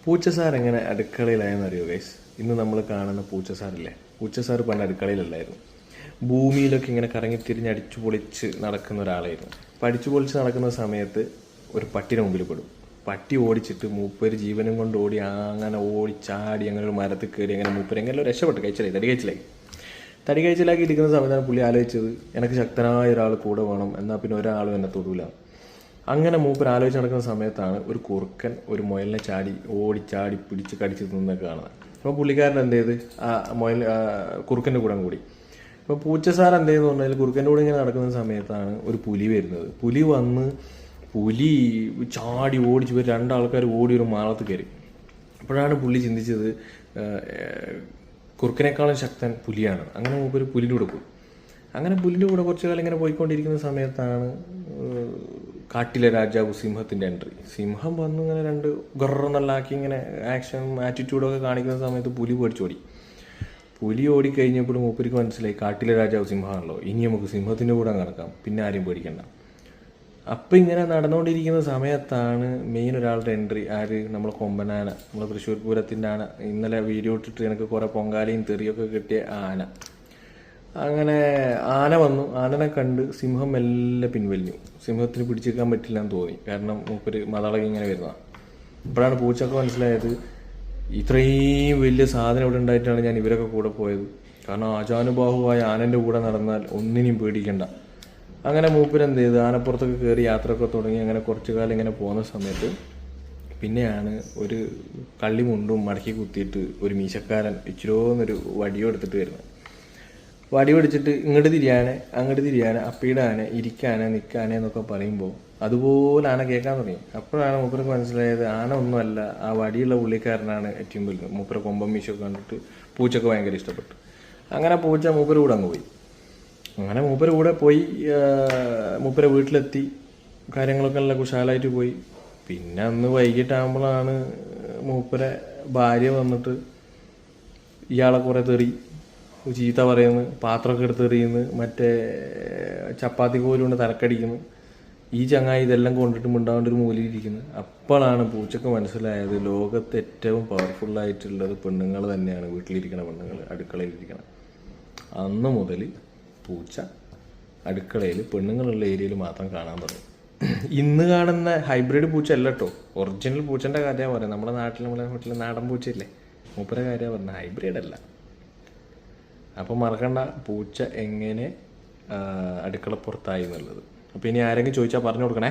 പൂച്ചസാർ എങ്ങനെ അടുക്കളയിലായെന്നറിയോ ഗൈസ്? ഇന്ന് നമ്മൾ കാണുന്ന പൂച്ചസാറില്ലേ, പൂച്ചസാർ പണ്ട് അടുക്കളയിലല്ലായിരുന്നു. ഭൂമിയിലൊക്കെ ഇങ്ങനെ കറങ്ങിത്തിരിഞ്ഞ് അടിച്ചു പൊളിച്ച് നടക്കുന്ന ഒരാളായിരുന്നു. അപ്പം അടിച്ചു പൊളിച്ച് നടക്കുന്ന സമയത്ത് ഒരു പട്ടിയുടെ മുമ്പിൽ പെടും. പട്ടി ഓടിച്ചിട്ട് മൂപ്പര് ജീവനും കൊണ്ട് ഓടി അങ്ങനെ ഓടിച്ചാടി അങ്ങനെ ഒരു മരത്തിൽ കയറി അങ്ങനെ മൂപ്പര് എങ്ങനെ രക്ഷപ്പെട്ട് കഴിച്ചിലായി, തടി കഴിച്ചിലാക്കി ഇരിക്കുന്ന സമയത്താണ് പുള്ളി ആലോചിച്ചത്, എനിക്ക് ശക്തനായ ഒരാൾ കൂടെ വേണം, എന്നാൽ പിന്നെ ഒരാളും എന്നെ തൊടൂല. അങ്ങനെ മൂപ്പർ ആലോചിച്ച് നടക്കുന്ന സമയത്താണ് ഒരു കുറുക്കൻ ഒരു മുയലിനെ ഓടിച്ചാടി പിടിച്ച് കടിച്ച് തിന്നൊക്കെ കാണുന്നത്. അപ്പോൾ പുള്ളിക്കാരൻ എന്ത് ചെയ്ത് ആ കുറുക്കൻ്റെ കൂടെ കൂടി. അപ്പോൾ പൂച്ചസാർ എന്ത് ചെയ്തെന്ന് പറഞ്ഞാൽ കുറുക്കൻ്റെ കൂടെ ഇങ്ങനെ നടക്കുന്ന സമയത്താണ് ഒരു പുലി വരുന്നത്. പുലി ചാടി ഓടിച്ച് പോയി രണ്ടാൾക്കാർ ഓടി ഒരു മാളത്ത് കയറി. അപ്പോഴാണ് പുള്ളി ചിന്തിച്ചത് കുറുക്കനേക്കാളും ശക്തൻ പുലിയാണ്. അങ്ങനെ മൂപ്പര് പുലിൻ്റെ കൂടെ പോയി. അങ്ങനെ പുലിൻ്റെ കൂടെ കുറച്ച് കാലം ഇങ്ങനെ പോയിക്കൊണ്ടിരിക്കുന്ന സമയത്താണ് കാട്ടിലെ രാജാവ് സിംഹത്തിൻ്റെ എൻട്രി. സിംഹം വന്ന് ഇങ്ങനെ രണ്ട് ഗറന്നെല്ലാക്കി ഇങ്ങനെ ആക്ഷനും ആറ്റിറ്റ്യൂഡൊക്കെ കാണിക്കുന്ന സമയത്ത് പുലി പേടിച്ചോടി. പുലി ഓടിക്കഴിഞ്ഞപ്പോൾ മൂപ്പർക്ക് മനസ്സിലായി കാട്ടിലെ രാജാവ് സിംഹമാണല്ലോ, ഇനി നമുക്ക് സിംഹത്തിൻ്റെ കൂടെ നടക്കാം, പിന്നെ ആരും പേടിക്കണ്ട. അപ്പം ഇങ്ങനെ നടന്നുകൊണ്ടിരിക്കുന്ന സമയത്താണ് മെയിൻ ഒരാളുടെ എൻട്രി. ആര്? നമ്മളെ കൊമ്പനാന, നമ്മളെ തൃശ്ശൂർ പൂരത്തിൻ്റെ ആന. ഇന്നലെ വീഡിയോ ഇട്ടിട്ട് എനിക്ക് കുറേ പൊങ്കാലയും തെറിയൊക്കെ കിട്ടിയ ആന. അങ്ങനെ ആന വന്നു. ആനനെ കണ്ട് സിംഹം മെല്ലെ പിൻവലിഞ്ഞു. സിംഹത്തിന് പിടിച്ചെടുക്കാൻ പറ്റില്ല എന്ന് തോന്നി, കാരണം മൂപ്പര് മതളകി ഇങ്ങനെ വരുന്നതാണ്. അപ്പോഴാണ് പൂച്ചക്ക് മനസ്സിലായത് ഇത്രയും വലിയ സാധനം ഇവിടെ ഉണ്ടായിട്ടാണ് ഞാൻ ഇവരൊക്കെ കൂടെ പോയത്. കാരണം ആചാനുബാഹുവായ ആനൻ്റെ കൂടെ നടന്നാൽ ഒന്നിനും പേടിക്കണ്ട. അങ്ങനെ മൂപ്പര് എന്ത് ചെയ്ത് ആനപ്പുറത്തൊക്കെ കയറി യാത്രയൊക്കെ തുടങ്ങി. അങ്ങനെ കുറച്ചു കാലം ഇങ്ങനെ പോകുന്ന സമയത്ത് പിന്നെയാണ് ഒരു കള്ളിമുണ്ടും മടക്കി കുത്തിയിട്ട് ഒരു മീശക്കാരൻ ഇച്ചിരോന്നൊരു വടിയോ എടുത്തിട്ട് വരുന്നത്. വടി പിടിച്ചിട്ട് ഇങ്ങോട്ട് തിരിയാനെ അങ്ങോട്ട് തിരിയാനെ അപ്പീടാനെ ഇരിക്കാനെ നിൽക്കാനെ എന്നൊക്കെ പറയുമ്പോൾ അതുപോലെ ആന കേൾക്കാൻ തുടങ്ങി. അപ്പോഴാണ് മൂപ്പർക്ക് മനസ്സിലായത് ആന ഒന്നുമല്ല, ആ വടിയുള്ള പുള്ളിക്കാരനാണ് ഏറ്റവും വലുത്. മൂപ്പര കൊമ്പം മീശൊക്കെ കണ്ടിട്ട് പൂച്ചക്ക് ഭയങ്കര ഇഷ്ടപ്പെട്ടു. അങ്ങനെ പൂച്ച മൂപ്പര കൂടെ അങ്ങ് പോയി. അങ്ങനെ മൂപ്പര കൂടെ പോയി മൂപ്പര വീട്ടിലെത്തി. കാര്യങ്ങളൊക്കെ നല്ല കുശാലായിട്ട് പോയി. പിന്നെ അന്ന് വൈകിട്ടാകുമ്പോഴാണ് മൂപ്പര ഭാര്യ വന്നിട്ട് ഇയാളെ കുറേ തെറി ചീത്ത പറയുന്നു, പാത്രമൊക്കെ എടുത്ത് എറിയുന്നു, മറ്റേ ചപ്പാത്തി കോലുകൊണ്ട് തലക്കടിക്കുന്നു. ഈ ചങ്ങായി ഇതെല്ലാം കൊണ്ടിട്ട് മിണ്ടാണ്ട് ഒരു മൂലയിലിരിക്കുന്നു. അപ്പോഴാണ് പൂച്ചക്ക് മനസ്സിലായത് ലോകത്ത് ഏറ്റവും പവർഫുള്ളായിട്ടുള്ളത് പെണ്ണുങ്ങൾ തന്നെയാണ്, വീട്ടിലിരിക്കുന്ന പെണ്ണുങ്ങൾ, അടുക്കളയിലിരിക്കണം. അന്ന് മുതൽ പൂച്ച അടുക്കളയിൽ പെണ്ണുങ്ങളുള്ള ഏരിയയിൽ മാത്രം കാണാൻ തുടങ്ങി. ഇന്ന് കാണുന്ന ഹൈബ്രിഡ് പൂച്ച അല്ല കേട്ടോ, ഒറിജിനൽ പൂച്ചൻ്റെ കാര്യമാണ് പറയുന്നത്. നമ്മുടെ നാട്ടിലെ നാടൻ പൂച്ചയില്ലേ, മൂപ്പര കാര്യമാണ് പറഞ്ഞത്, ഹൈബ്രിഡ് അല്ല. അപ്പം മറക്കണ്ട പൂച്ച എങ്ങനെ അടുക്കളപ്പുറത്തായി എന്നുള്ളത്. അപ്പോൾ ഇനി ആരെങ്കിലും ചോദിച്ചാൽ പറഞ്ഞു കൊടുക്കണേ.